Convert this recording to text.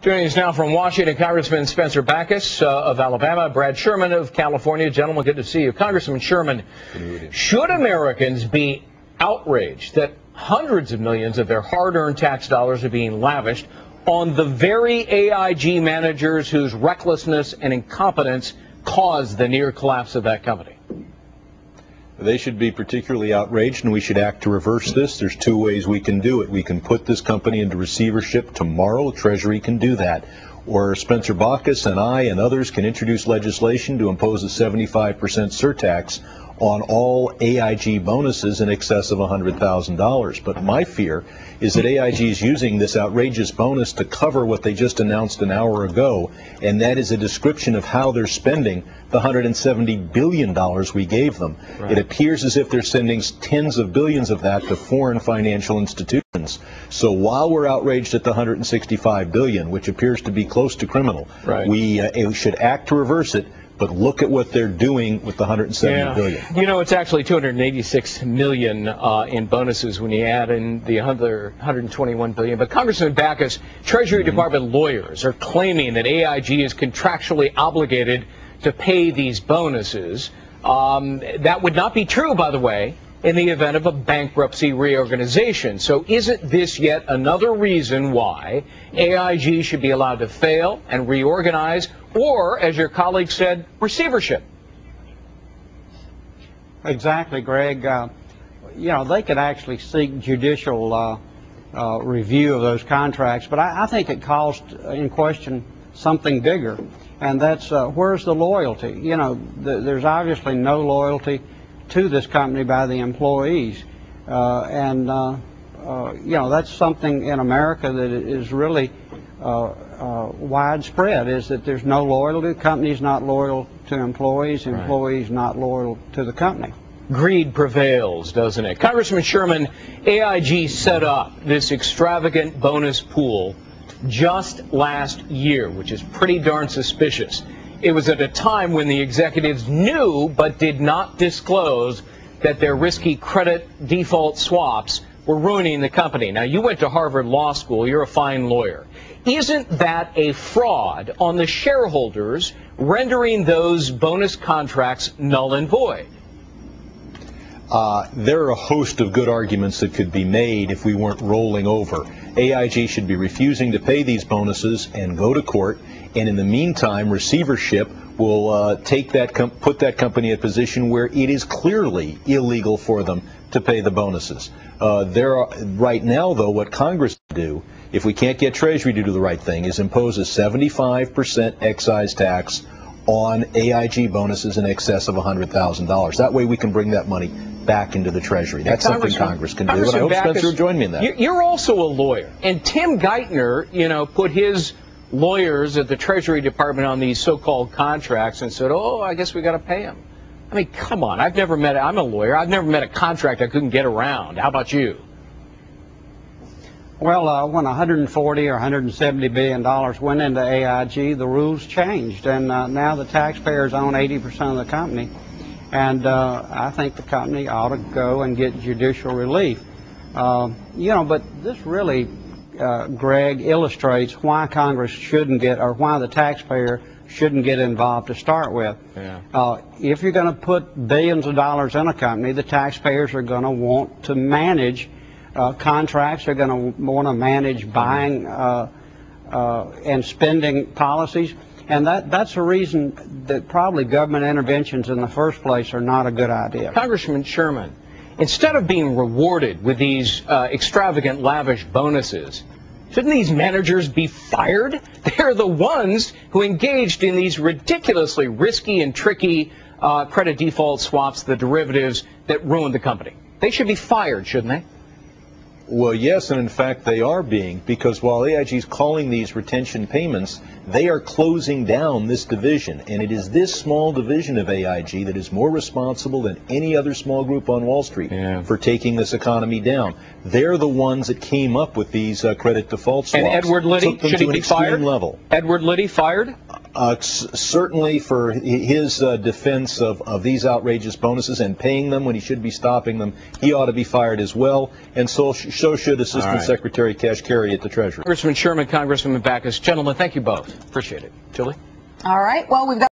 Joining us now from Washington, Congressman BAchus of Alabama, Brad Sherman of California. Gentlemen, good to see you. Congressman Sherman, should Americans be outraged that hundreds of millions of their hard-earned tax dollars are being lavished on the very AIG managers whose recklessness and incompetence caused the near collapse of that company? They should be particularly outraged, and we should act to reverse this. There's two ways we can do it. We can put this company into receivership tomorrow. Treasury can do that. Or BAchus and I and others can introduce legislation to impose a 75% surtax on all AIG bonuses in excess of $100,000. But my fear is that AIG is using this outrageous bonus to cover what they just announced an hour ago, and that is a description of how they're spending the $170 billion we gave them. Right. It appears as if they're sending tens of billions of that to foreign financial institutions. So while we're outraged at the $165 billion, which appears to be close to criminal, right, we should act to reverse it. But look at what they're doing with the $170 billion. You know, it's actually $286 million in bonuses when you add in the other $121 billion. But Congressman BAchus, Treasury Department lawyers are claiming that AIG is contractually obligated to pay these bonuses. That would not be true, by the way, in the event of a bankruptcy reorganization. So isn't this yet another reason why AIG should be allowed to fail and reorganize, or, as your colleague said, receivership? Exactly, Greg. You know, they could actually seek judicial review of those contracts, but I think it calls in question something bigger, and that's where's the loyalty? You know, there's obviously no loyalty to this company by the employees, you know, that's something in America that is really widespread, is that there's no loyalty. The company's not loyal to employees, employees not loyal to the company. Greed prevails, doesn't it? Congressman Sherman, AIG set up this extravagant bonus pool just last year, which is pretty darn suspicious. It was at a time when the executives knew but did not disclose that their risky credit default swaps were ruining the company. Now, you went to Harvard Law School. You're a fine lawyer. Isn't that a fraud on the shareholders, rendering those bonus contracts null and void? There are a host of good arguments that could be made if we weren't rolling over. AIG should be refusing to pay these bonuses and go to court, and in the meantime, receivership will put that company in a position where it is clearly illegal for them to pay the bonuses. Right now, though, what Congress can do, if we can't get Treasury to do the right thing, is impose a 75% excise tax on AIG bonuses in excess of $100,000. That way we can bring that money back into the Treasury. That's something Congress can do, and I hope Spencer will join me in that. You're also a lawyer, and Tim Geithner, you know, put his lawyers at the Treasury Department on these so-called contracts and said, oh, I guess we got to pay them. I mean, come on. I'm a lawyer. I've never met a contract I couldn't get around. How about you? Well, when $140 or $170 billion went into AIG, the rules changed, and now the taxpayers own 80% of the company, and I think the company ought to go and get judicial relief. You know, but this really, Greg, illustrates why Congress shouldn't get, or why the taxpayer shouldn't get involved to start with. Yeah. If you're going to put billions of dollars in a company, the taxpayers are going to want to manage contracts. They're going to want to manage buying and spending policies, and that's a reason that probably government interventions in the first place are not a good idea. Congressman Sherman, instead of being rewarded with these extravagant, lavish bonuses, shouldn't these managers be fired? They're the ones who engaged in these ridiculously risky and tricky credit default swaps, the derivatives that ruined the company. They should be fired, shouldn't they? Well, yes, and in fact they are being, because while AIG is calling these retention payments, they are closing down this division, and it is this small division of AIG that is more responsible than any other small group on Wall Street for taking this economy down. They're the ones that came up with these credit default swaps. And Edward Liddy, should he be fired? Level. Edward Liddy fired? Certainly for his defense of these outrageous bonuses and paying them when he should be stopping them, he ought to be fired as well, and so should Assistant Secretary Kashkari at the Treasury. Congressman Sherman, Congressman BAchus, gentlemen, thank you both. Appreciate it. Julie? All right. Well, we've got